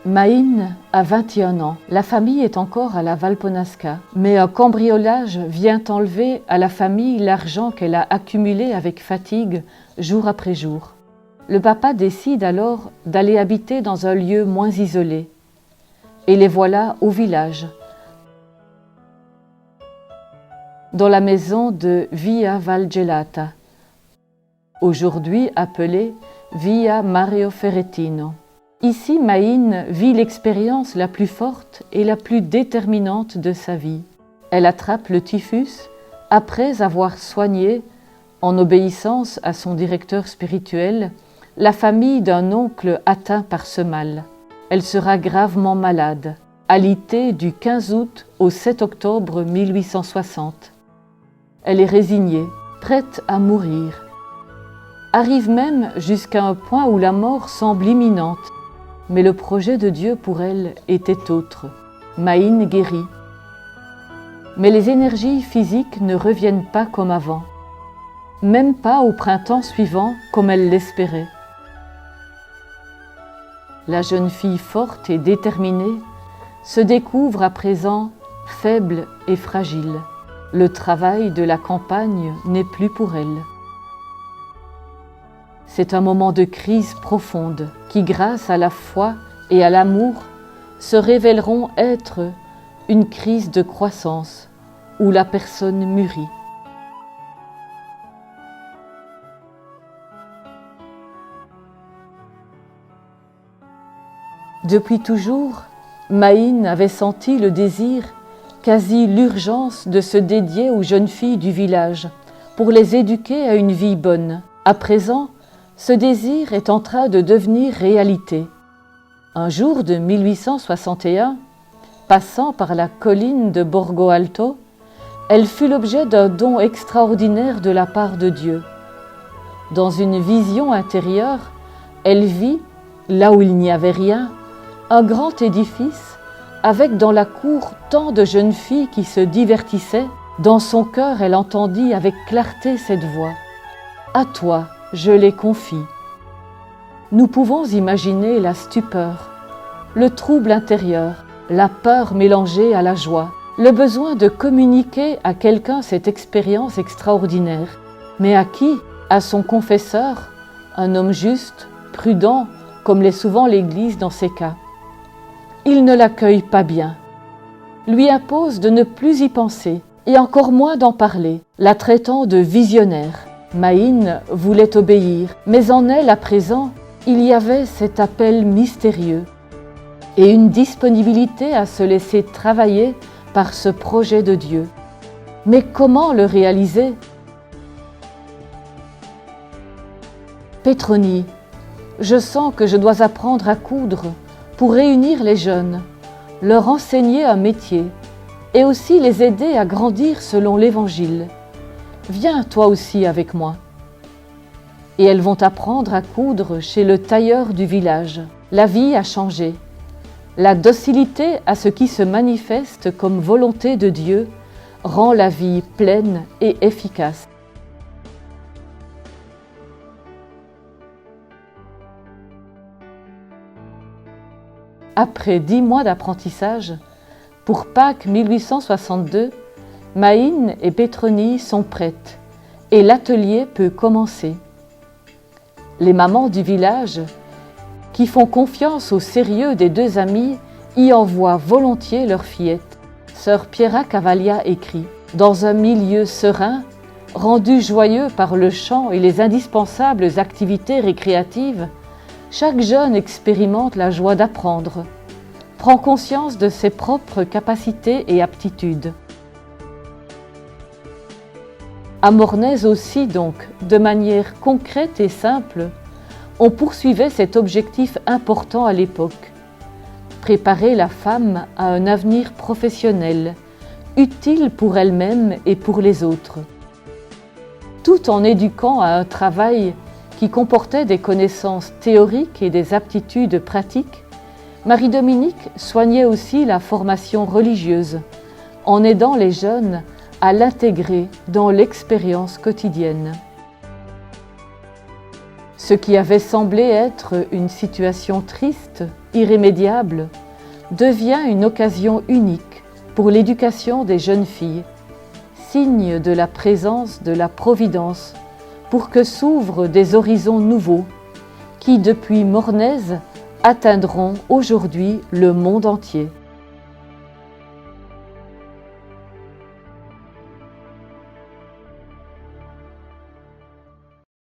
Maïn a 21 ans. La famille est encore à la Valponaska, mais un cambriolage vient enlever à la famille l'argent qu'elle a accumulé avec fatigue jour après jour. Le papa décide alors d'aller habiter dans un lieu moins isolé. Et les voilà au village, dans la maison de Via Valgelata, aujourd'hui appelée Via Mario Ferrettino. Ici, Maïn vit l'expérience la plus forte et la plus déterminante de sa vie. Elle attrape le typhus après avoir soigné, en obéissance à son directeur spirituel, la famille d'un oncle atteint par ce mal. Elle sera gravement malade, alitée du 15 août au 7 octobre 1860. Elle est résignée, prête à mourir. Arrive même jusqu'à un point où la mort semble imminente. Mais le projet de Dieu pour elle était autre. Maïn guérit. Mais les énergies physiques ne reviennent pas comme avant, même pas au printemps suivant comme elle l'espérait. La jeune fille forte et déterminée se découvre à présent faible et fragile. Le travail de la campagne n'est plus pour elle. C'est un moment de crise profonde qui, grâce à la foi et à l'amour, se révéleront être une crise de croissance où la personne mûrit. Depuis toujours, Maïn avait senti le désir, quasi l'urgence de se dédier aux jeunes filles du village pour les éduquer à une vie bonne. À présent, ce désir est en train de devenir réalité. Un jour de 1861, passant par la colline de Borgo Alto, elle fut l'objet d'un don extraordinaire de la part de Dieu. Dans une vision intérieure, elle vit, là où il n'y avait rien, un grand édifice avec dans la cour tant de jeunes filles qui se divertissaient. Dans son cœur, elle entendit avec clarté cette voix. « À toi, je les confie. » Nous pouvons imaginer la stupeur, le trouble intérieur, la peur mélangée à la joie, le besoin de communiquer à quelqu'un cette expérience extraordinaire. Mais à qui? À son confesseur, un homme juste, prudent, comme l'est souvent l'Église dans ces cas. Il ne l'accueille pas bien, lui impose de ne plus y penser et encore moins d'en parler, la traitant de visionnaire. Maïn voulait obéir, mais en elle, à présent, il y avait cet appel mystérieux et une disponibilité à se laisser travailler par ce projet de Dieu. Mais comment le réaliser? Pétronie, je sens que je dois apprendre à coudre pour réunir les jeunes, leur enseigner un métier et aussi les aider à grandir selon l'Évangile. Viens toi aussi avec moi. Et elles vont apprendre à coudre chez le tailleur du village. La vie a changé. La docilité à ce qui se manifeste comme volonté de Dieu rend la vie pleine et efficace. Après 10 mois d'apprentissage, pour Pâques 1862, Maïn et Pétronie sont prêtes et l'atelier peut commencer. Les mamans du village, qui font confiance au sérieux des deux amies, y envoient volontiers leurs fillettes. Sœur Piera Cavaglia écrit « Dans un milieu serein, rendu joyeux par le chant et les indispensables activités récréatives, chaque jeune expérimente la joie d'apprendre, prend conscience de ses propres capacités et aptitudes. » À Mornez aussi donc, de manière concrète et simple, on poursuivait cet objectif important à l'époque. Préparer la femme à un avenir professionnel, utile pour elle-même et pour les autres. Tout en éduquant à un travail qui comportait des connaissances théoriques et des aptitudes pratiques, Marie-Dominique soignait aussi la formation religieuse, en aidant les jeunes à l'intégrer dans l'expérience quotidienne. Ce qui avait semblé être une situation triste irrémédiable, devient une occasion unique pour l'éducation des jeunes filles, signe de la présence de la Providence, pour que s'ouvrent des horizons nouveaux qui, depuis Mornez, atteindront aujourd'hui le monde entier.